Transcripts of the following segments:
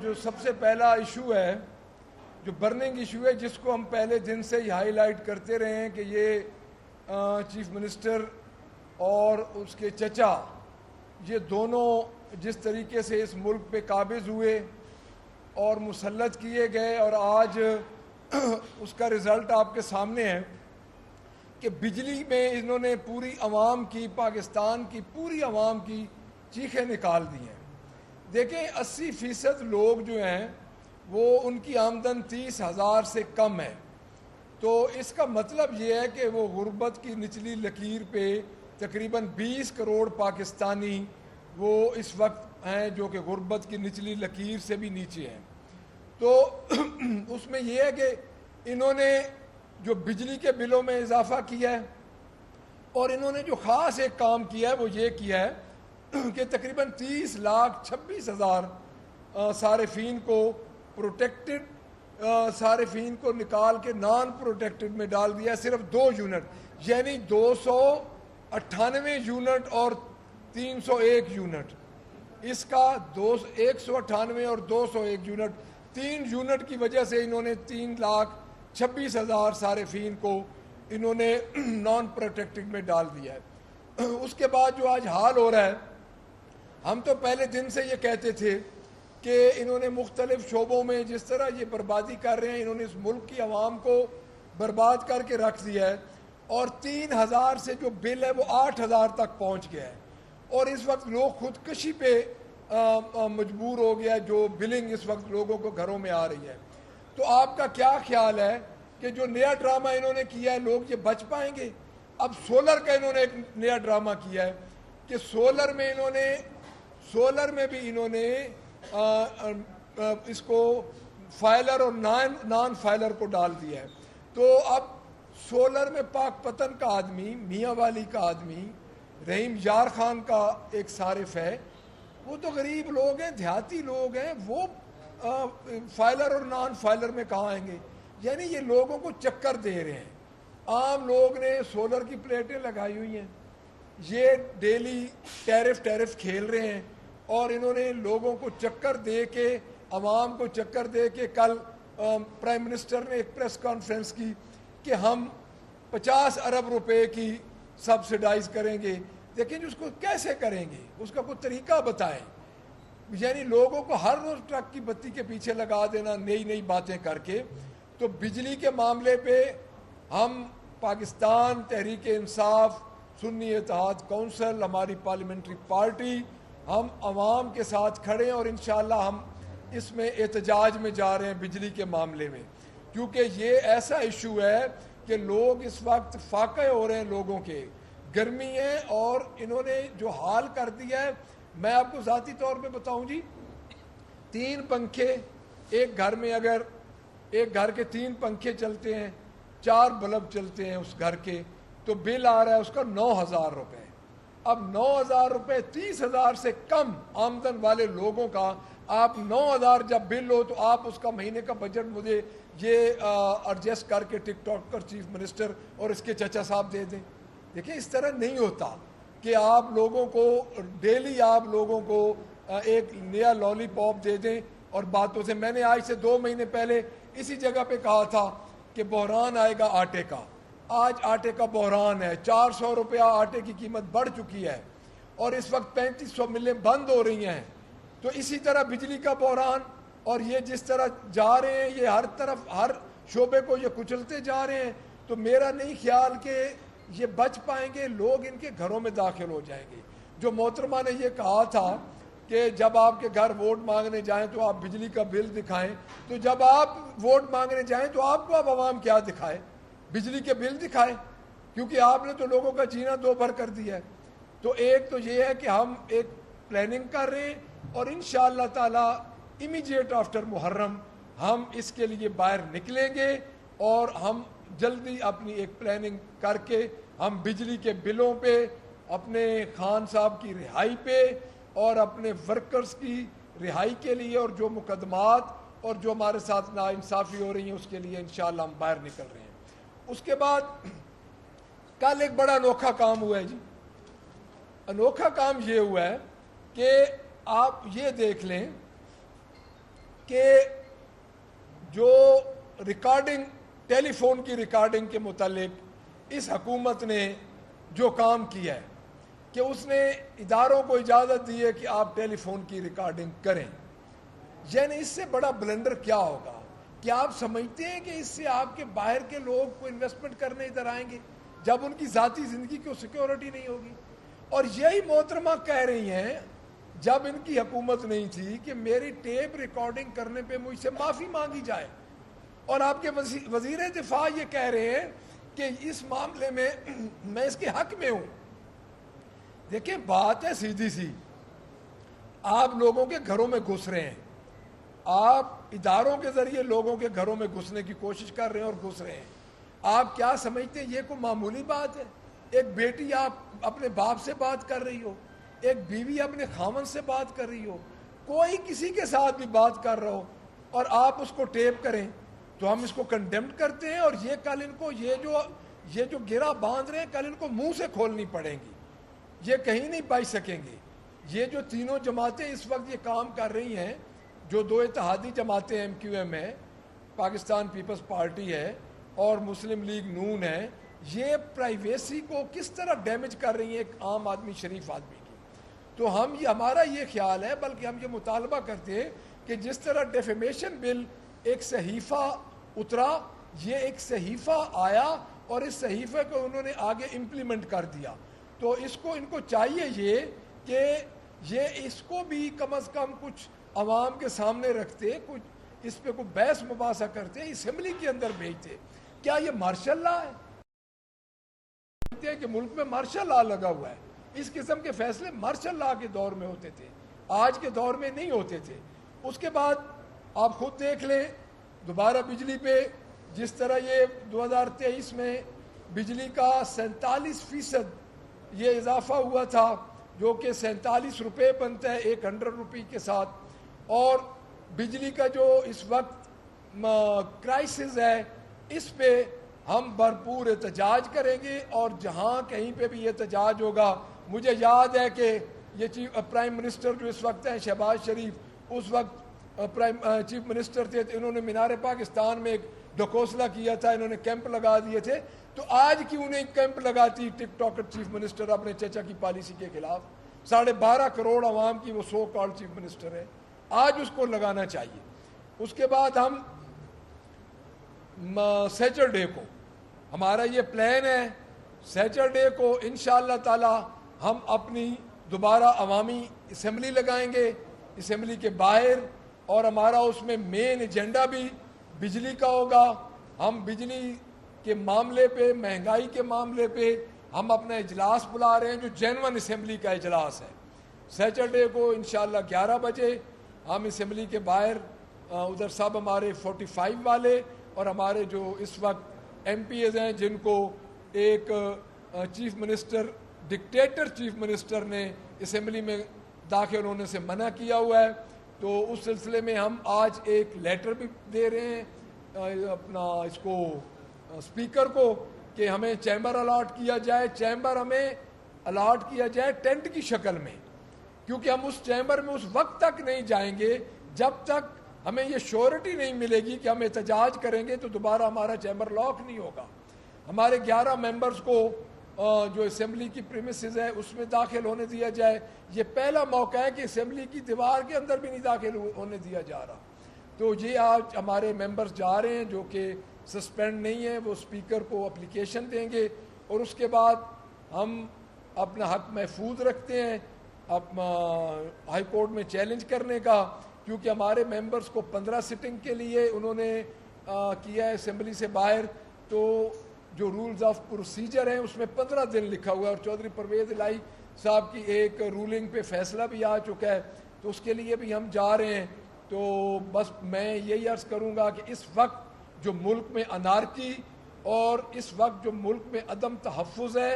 جو سب سے پہلا ایشو ہے، جو برننگ ایشو ہے، جس کو ہم پہلے دن سے ہی ہائی لائٹ کرتے رہے ہیں کہ یہ چیف منسٹر اور اس کے چچا یہ دونوں جس طریقے سے اس ملک پہ قابض ہوئے اور مسلط کیے گئے، اور آج اس کا رزلٹ آپ کے سامنے ہے کہ بجلی میں انہوں نے پوری عوام کی، پاکستان کی پوری عوام کی چیخیں نکال دی ہیں۔ دیکھیں 80% لوگ جو ہیں وہ ان کی آمدن 30,000 سے کم ہے، تو اس کا مطلب یہ ہے کہ وہ غربت کی نچلی لکیر پہ تقریباً 20 کروڑ پاکستانی وہ اس وقت ہیں جو کہ غربت کی نچلی لکیر سے بھی نیچے ہیں۔ تو اس میں یہ ہے کہ انہوں نے جو بجلی کے بلوں میں اضافہ کیا ہے، اور انہوں نے جو خاص ایک کام کیا ہے وہ یہ کیا ہے کہ تقریباً 30,26,000 صارفین کو پروٹیکٹڈ صارفین کو نکال کے نان پروٹیکٹڈ میں ڈال دیا، صرف 2 یونٹ، یعنی 298 یونٹ اور 301 یونٹ، اس کا 198 اور 201 یونٹ، 3 یونٹ کی وجہ سے انہوں نے 3,26,000 صارفین کو انہوں نے نان پروٹیکٹڈ میں ڈال دیا ہے۔ اس کے بعد جو آج حال ہو رہا ہے، ہم تو پہلے دن سے یہ کہتے تھے کہ انہوں نے مختلف شعبوں میں جس طرح یہ بربادی کر رہے ہیں، انہوں نے اس ملک کی عوام کو برباد کر کے رکھ دیا ہے، اور 3,000 سے جو بل ہے وہ 8,000 تک پہنچ گیا ہے، اور اس وقت لوگ خودکشی پہ مجبور ہو گیا، جو بلنگ اس وقت لوگوں کو گھروں میں آ رہی ہے۔ تو آپ کا کیا خیال ہے کہ جو نیا ڈرامہ انہوں نے کیا ہے، لوگ یہ بچ پائیں گے؟ اب سولر کا انہوں نے ایک نیا ڈرامہ کیا ہے کہ سولر میں بھی انہوں نے اس کو فائلر اور نان فائلر کو ڈال دیا ہے۔ تو اب سولر میں پاک پتن کا آدمی، میاں والی کا آدمی، رحیم یار خان کا ایک صارف ہے، وہ تو غریب لوگ ہیں، دیہاتی لوگ ہیں، وہ فائلر اور نان فائلر میں کہاں آئیں گے؟ یعنی یہ لوگوں کو چکر دے رہے ہیں۔ عام لوگ نے سولر کی پلیٹیں لگائی ہوئی ہیں، یہ ڈیلی ٹیرف کھیل رہے ہیں، اور انہوں نے لوگوں کو چکر دے کے، عوام کو چکر دے کے، کل پرائم منسٹر نے ایک پریس کانفرنس کی کہ ہم 50 ارب روپے کی سبسڈائز کریں گے۔ لیکن اس کو کیسے کریں گے؟ اس کا کوئی طریقہ بتائیں۔ یعنی لوگوں کو ہر روز ٹرک کی بتی کے پیچھے لگا دینا نئی باتیں کر کے۔ تو بجلی کے معاملے پہ ہم پاکستان تحریک انصاف، سنی اتحاد کونسل، ہماری پارلیمنٹری پارٹی، ہم عوام کے ساتھ کھڑے ہیں، اور انشاءاللہ ہم اس میں احتجاج میں جا رہے ہیں بجلی کے معاملے میں، کیونکہ یہ ایسا ایشو ہے کہ لوگ اس وقت فاقے ہو رہے ہیں، لوگوں کے گرمی ہے، اور انہوں نے جو حال کر دیا ہے، میں آپ کو ذاتی طور پہ بتاؤں جی، 3 پنکھے ایک گھر میں، اگر ایک گھر کے 3 پنکھے چلتے ہیں، 4 بلب چلتے ہیں اس گھر کے، تو بل آ رہا ہے اس کا 9,000 روپے۔ اب 9,000 روپے 30,000 سے کم آمدن والے لوگوں کا، آپ 9,000 جب بل ہو تو آپ اس کا مہینے کا بجٹ مجھے یہ ایڈجسٹ کر کے ٹک ٹاک پر چیف منسٹر اور اس کے چچا صاحب دے دیں۔ دیکھیں اس طرح نہیں ہوتا کہ آپ لوگوں کو ڈیلی آپ لوگوں کو ایک نیا لالی پاپ دے دیں اور باتوں سے۔ میں نے آج سے 2 مہینے پہلے اسی جگہ پہ کہا تھا کہ بحران آئے گا آٹے کا، آج آٹے کا بحران ہے، 400 روپیہ آٹے کی قیمت بڑھ چکی ہے، اور اس وقت 3500 ملیں بند ہو رہی ہیں۔ تو اسی طرح بجلی کا بحران، اور یہ جس طرح جا رہے ہیں، یہ ہر طرف ہر شعبے کو یہ کچلتے جا رہے ہیں، تو میرا نہیں خیال کہ یہ بچ پائیں گے، لوگ ان کے گھروں میں داخل ہو جائیں گے۔ جو محترمہ نے یہ کہا تھا کہ جب آپ کے گھر ووٹ مانگنے جائیں تو آپ بجلی کا بل دکھائیں، تو جب آپ ووٹ مانگنے جائیں تو آپ کو اب عوام کیا دکھائے؟ بجلی کے بل دکھائے، کیونکہ آپ نے تو لوگوں کا جینا دو بھر کر دیا ہے۔ تو ایک تو یہ ہے کہ ہم ایک پلاننگ کر رہے ہیں، اور انشاءاللہ تعالی امیجیٹ آفٹر محرم ہم اس کے لیے باہر نکلیں گے، اور ہم جلدی اپنی ایک پلاننگ کر کے ہم بجلی کے بلوں پہ، اپنے خان صاحب کی رہائی پہ، اور اپنے ورکرز کی رہائی کے لیے، اور جو مقدمات اور جو ہمارے ساتھ ناانصافی ہو رہی ہیں اس کے لیے انشاءاللہ ہم باہر نکل رہے ہیں۔ اس کے بعد کل ایک بڑا انوکھا کام ہوا ہے جی۔ انوکھا کام یہ ہوا ہے کہ آپ یہ دیکھ لیں ریکارڈنگ، ٹیلی فون کی ریکارڈنگ کے متعلق اس حکومت نے جو کام کیا ہے کہ اس نے اداروں کو اجازت دی ہے کہ آپ ٹیلی فون کی ریکارڈنگ کریں، یعنی اس سے بڑا بلنڈر کیا ہوگا؟ کیا آپ سمجھتے ہیں کہ اس سے آپ کے باہر کے لوگ کو انویسٹمنٹ کرنے ادھر آئیں گے جب ان کی ذاتی زندگی کو سیکیورٹی نہیں ہوگی؟ اور یہی محترمہ کہہ رہی ہیں جب ان کی حکومت نہیں تھی کہ میری ٹیپ ریکارڈنگ کرنے پہ مجھ سے معافی مانگی جائے، اور آپ کے وزیر دفاع یہ کہہ رہے ہیں کہ اس معاملے میں میں اس کے حق میں ہوں۔ دیکھیں بات ہے سیدھی سی، آپ لوگوں کے گھروں میں گھس رہے ہیں، آپ اداروں کے ذریعے لوگوں کے گھروں میں گھسنے کی کوشش کر رہے ہیں اور گھس رہے ہیں۔ آپ کیا سمجھتے ہیں یہ کوئی معمولی بات ہے؟ ایک بیٹی آپ اپنے باپ سے بات کر رہی ہو، ایک بیوی اپنے خاوند سے بات کر رہی ہو، کوئی کسی کے ساتھ بھی بات کر رہا ہو اور آپ اس کو ٹیپ کریں تو ہم اس کو کنڈیمڈ کرتے ہیں، اور یہ کل ان کو یہ جو گرہ باندھ رہے ہیں کل ان کو منہ سے کھولنی پڑیں گی، یہ کہیں نہیں بچ سکیں گے۔ یہ جو تینوں جماعتیں اس وقت یہ کام کر رہی ہیں، جو دو اتحادی جماعتیں ایم کیو ایم ہے، پاکستان پیپلز پارٹی ہے اور مسلم لیگ نون ہے، یہ پرائیویسی کو کس طرح ڈیمیج کر رہی ہیں ایک عام آدمی، شریف آدمی کی۔ تو ہمارا یہ خیال ہے، بلکہ ہم یہ مطالبہ کرتے ہیں کہ جس طرح ڈیفیمیشن بل ایک صحیفہ اترا، یہ ایک صحیفہ آیا اور اس صحیفے کو انہوں نے آگے امپلیمنٹ کر دیا، تو اس کو ان کو چاہیے یہ کہ یہ اس کو بھی کم از کم کچھ عوام کے سامنے رکھتے، کچھ اس پہ کوئی بحث مباحثہ کرتے، اسمبلی کے اندر بھیجتے۔ کیا یہ مارشل لا ہے؟ کہ ملک میں مارشل لا لگا ہوا ہے، اس قسم کے فیصلے مارشل لا کے دور میں ہوتے تھے، آج کے دور میں نہیں ہوتے تھے۔ اس کے بعد آپ خود دیکھ لیں دوبارہ بجلی پہ جس طرح یہ 2023 میں بجلی کا 47% یہ اضافہ ہوا تھا، جو کہ 47 روپے بنتا ہے 100 روپے کے ساتھ، اور بجلی کا جو اس وقت کرائسس ہے اس پہ ہم بھرپور احتجاج کریں گے، اور جہاں کہیں پہ بھی احتجاج ہوگا، مجھے یاد ہے کہ یہ پرائم منسٹر جو اس وقت ہیں شہباز شریف، اس وقت چیف منسٹر تھے، انہوں نے مینار پاکستان میں ایک ڈھکوسلا کیا تھا، انہوں نے کیمپ لگا دیے تھے، تو آج کیوں نہیں کیمپ لگاتی ٹک ٹاکر چیف منسٹر اپنے چچا کی پالیسی کے خلاف؟ 12.5 کروڑ عوام کی وہ سو کالڈ چیف منسٹر ہے، آج اس کو لگانا چاہیے۔ اس کے بعد ہم سیچرڈے کو ہمارا یہ پلان ہے، سیچرڈے کو انشاءاللہ تعالی ہم اپنی دوبارہ عوامی اسمبلی لگائیں گے، اسمبلی کے باہر، اور ہمارا اس میں مین ایجنڈا بھی بجلی کا ہوگا۔ ہم بجلی کے معاملے پہ، مہنگائی کے معاملے پہ ہم اپنا اجلاس بلا رہے ہیں جو جینون اسمبلی کا اجلاس ہے، سیچرڈے کو انشاءاللہ 11 بجے ہم اسمبلی کے باہر، ادھر سب ہمارے 45 والے اور ہمارے جو اس وقت ایم پی ایز ہیں جن کو ایک chief minister, dictator chief minister نے اسمبلی میں داخل ہونے سے منع کیا ہوا ہے، تو اس سلسلے میں ہم آج ایک لیٹر بھی دے رہے ہیں اپنا اس کو اسپیکر کو کہ ہمیں چیمبر الاٹ کیا جائے، چیمبر ہمیں الاٹ کیا جائے ٹینٹ کی شکل میں، کیونکہ ہم اس چیمبر میں اس وقت تک نہیں جائیں گے جب تک ہمیں یہ شیورٹی نہیں ملے گی کہ ہم احتجاج کریں گے تو دوبارہ ہمارا چیمبر لاک نہیں ہوگا۔ ہمارے 11 ممبرز کو جو اسمبلی کی پریمیسز ہے اس میں داخل ہونے دیا جائے۔ یہ پہلا موقع ہے کہ اسمبلی کی دیوار کے اندر بھی نہیں داخل ہونے دیا جا رہا۔ تو یہ آج ہمارے ممبرز جا رہے ہیں جو کہ سسپینڈ نہیں ہیں، وہ اسپیکر کو اپلیکیشن دیں گے، اور اس کے بعد ہم اپنا حق محفوظ رکھتے ہیں ہائی کورٹ میں چیلنج کرنے کا، کیونکہ ہمارے ممبرز کو 15 سٹنگ کے لیے انہوں نے کیا ہے اسمبلی سے باہر، تو جو رولز آف پروسیجر ہیں اس میں 15 دن لکھا ہوا ہے، اور چودھری پرویز الہی صاحب کی ایک رولنگ پہ فیصلہ بھی آ چکا ہے، تو اس کے لیے بھی ہم جا رہے ہیں۔ تو بس میں یہی عرض کروں گا کہ اس وقت جو ملک میں انارکی اور اس وقت جو ملک میں عدم تحفظ ہے،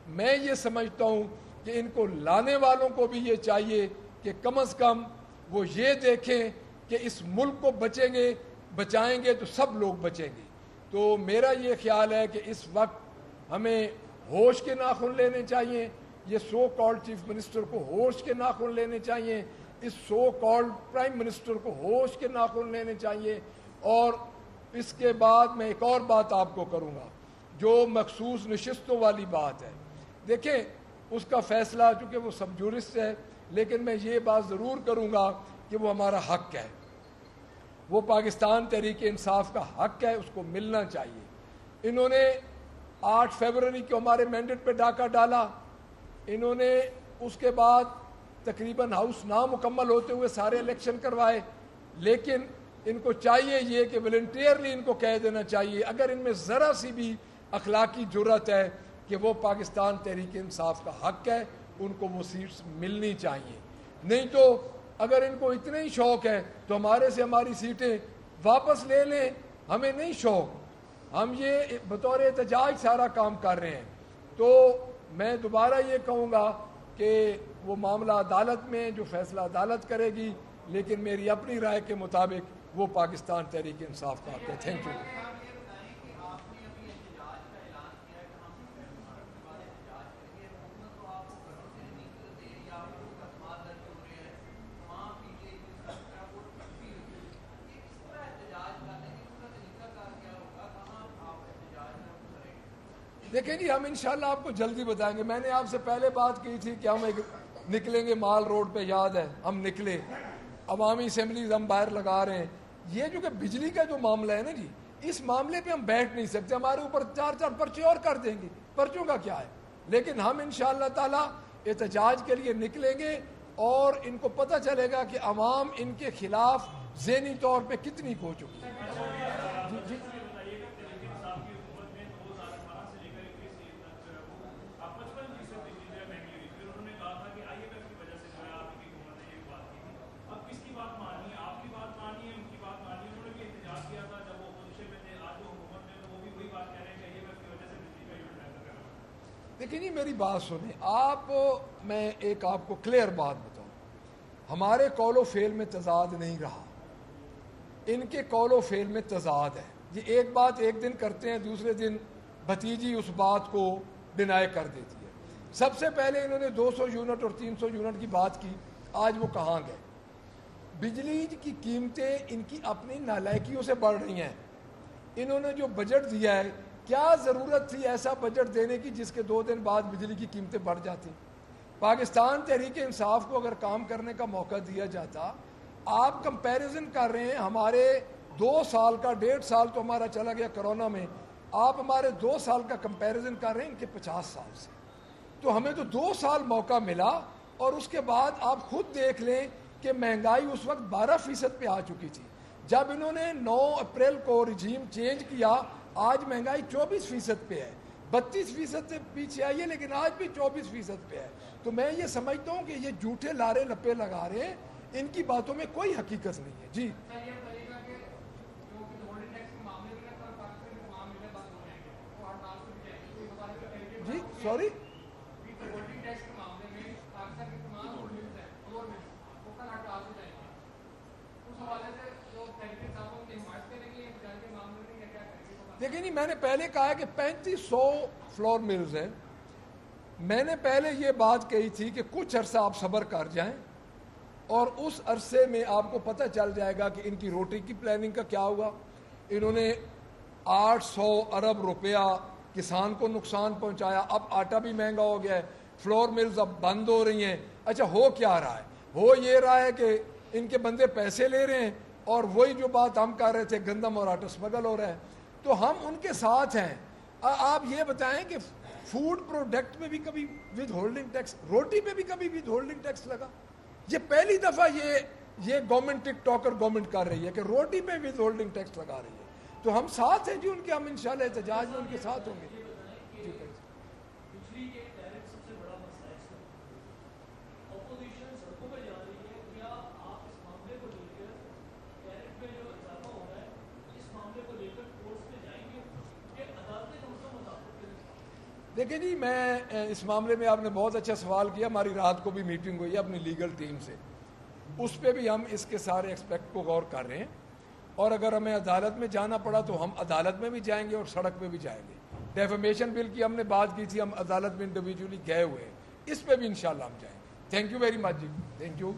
میں یہ سمجھتا ہوں کہ ان کو لانے والوں کو بھی یہ چاہیے کہ کم از کم وہ یہ دیکھیں کہ اس ملک کو بچائیں گے تو سب لوگ بچیں گے۔ تو میرا یہ خیال ہے کہ اس وقت ہمیں ہوش کے ناخن لینے چاہیے، یہ سو کالڈ چیف منسٹر کو ہوش کے ناخن لینے چاہیے، اس سو کالڈ پرائم منسٹر کو ہوش کے ناخن لینے چاہیے، اور اس کے بعد میں ایک اور بات آپ کو کروں گا جو مخصوص نشستوں والی بات ہے. دیکھیں اس کا فیصلہ چونکہ وہ سب جورسٹ ہے، لیکن میں یہ بات ضرور کروں گا کہ وہ ہمارا حق ہے، وہ پاکستان تحریک انصاف کا حق ہے، اس کو ملنا چاہیے. انہوں نے 8 فروری کو ہمارے مینڈیٹ پہ ڈاکہ ڈالا، انہوں نے اس کے بعد تقریباً ہاؤس نامکمل ہوتے ہوئے سارے الیکشن کروائے. لیکن ان کو چاہیے یہ کہ والنٹیئرلی ان کو کہہ دینا چاہیے اگر ان میں ذرا سی بھی اخلاقی جرات ہے کہ وہ پاکستان تحریک انصاف کا حق ہے، ان کو وہ سیٹس ملنی چاہیے. نہیں تو اگر ان کو اتنا ہی شوق ہے تو ہمارے سے ہماری سیٹیں واپس لے لیں. ہمیں نہیں شوق، ہم یہ بطور احتجاج سارا کام کر رہے ہیں. تو میں دوبارہ یہ کہوں گا کہ وہ معاملہ عدالت میں جو فیصلہ عدالت کرے گی، لیکن میری اپنی رائے کے مطابق وہ پاکستان تحریک انصاف کا حق ہے. Thank you. دیکھیں جی، ہم انشاءاللہ آپ کو جلدی بتائیں گے. میں نے آپ سے پہلے بات کی تھی کہ ہم نکلیں گے مال روڈ پہ، یاد ہے ہم نکلے، عوامی اسمبلیز ہم باہر لگا رہے ہیں. یہ جو کہ بجلی کا جو معاملہ ہے نا جی، اس معاملے پہ ہم بیٹھ نہیں سکتے، ہمارے اوپر 4 پرچے اور کر دیں گے، پرچوں کا کیا ہے. لیکن ہم انشاءاللہ تعالی احتجاج کے لیے نکلیں گے اور ان کو پتہ چلے گا کہ عوام ان کے خلاف ذہنی طور پہ کتنی ہو چکی ہے. جی دیکھیں جی، میری بات سنیں آپ. میں ایک آپ کو کلیئر بات بتاؤں، ہمارے قول و فعل میں تضاد نہیں رہا، ان کے قول و فعل میں تضاد ہے. یہ ایک بات ایک دن کرتے ہیں، دوسرے دن بھتیجی اس بات کو ڈینائی کر دیتی ہے. سب سے پہلے انہوں نے 200 یونٹ اور 300 یونٹ کی بات کی، آج وہ کہاں گئے؟ بجلی کی قیمتیں ان کی اپنی نالائکیوں سے بڑھ رہی ہیں. انہوں نے جو بجٹ دیا ہے، کیا ضرورت تھی ایسا بجٹ دینے کی جس کے 2 دن بعد بجلی کی قیمتیں بڑھ جاتی؟ پاکستان تحریک انصاف کو اگر کام کرنے کا موقع دیا جاتا. آپ کمپیریزن کر رہے ہیں ہمارے 2 سال کا، 1.5 سال تو ہمارا چلا گیا کرونا میں، آپ ہمارے 2 سال کا کمپیریزن کر رہے ہیں ان کے 50 سال سے. تو ہمیں تو 2 سال موقع ملا، اور اس کے بعد آپ خود دیکھ لیں کہ مہنگائی اس وقت 12% پہ آ چکی تھی. جب انہوں نے 9 اپریل کو رجیم چینج کیا، آج مہنگائی 24% پہ ہے، 32% سے پیچھے آئی ہے، لیکن آج بھی 24% پہ ہے. تو میں یہ سمجھتا ہوں کہ یہ جھوٹے لارے لپے لگا رہے ہیں، ان کی باتوں میں کوئی حقیقت نہیں ہے. جی جی سوری دیکھیں جی، میں نے پہلے کہا کہ 3500 فلور ملز ہیں. میں نے پہلے یہ بات کہی تھی کہ کچھ عرصہ آپ صبر کر جائیں، اور اس عرصے میں آپ کو پتہ چل جائے گا کہ ان کی روٹی کی پلاننگ کا کیا ہوگا. انہوں نے 800 ارب روپیہ کسان کو نقصان پہنچایا. اب آٹا بھی مہنگا ہو گیا ہے، فلور ملز اب بند ہو رہی ہیں. اچھا ہو کیا رہا ہے؟ ہو یہ رہا ہے کہ ان کے بندے پیسے لے رہے ہیں، اور وہی جو بات ہم کر رہے تھے، گندم اور آٹا اسمگل ہو رہا ہے. تو ہم ان کے ساتھ ہیں. آپ یہ بتائیں کہ فوڈ پروڈکٹ میں بھی کبھی ود ہولڈنگ ٹیکس، روٹی پہ بھی کبھی ود ہولڈنگ ٹیکس لگا؟ یہ پہلی دفعہ یہ گورنمنٹ ٹک ٹاکر گورنمنٹ کر رہی ہے کہ روٹی پہ ود ہولڈنگ ٹیکس لگا رہی ہے. تو ہم ساتھ ہیں جی ان کے، ہم انشاءاللہ احتجاج میں ان کے ساتھ ہوں گے. دیکھیں جی، میں اس معاملے میں آپ نے بہت اچھا سوال کیا. ہماری رات کو بھی میٹنگ ہوئی ہے اپنی لیگل ٹیم سے، اس پہ بھی ہم اس کے سارے ایکسپیکٹ کو غور کر رہے ہیں. اور اگر ہمیں عدالت میں جانا پڑا تو ہم عدالت میں بھی جائیں گے اور سڑک پہ بھی جائیں گے. ڈیفیمیشن بل کی ہم نے بات کی تھی، ہم عدالت میں انڈیویجولی گئے ہوئے ہیں، اس پہ بھی انشاءاللہ ہم جائیں گے. تھینک یو ویری مچ جی، تھینک یو.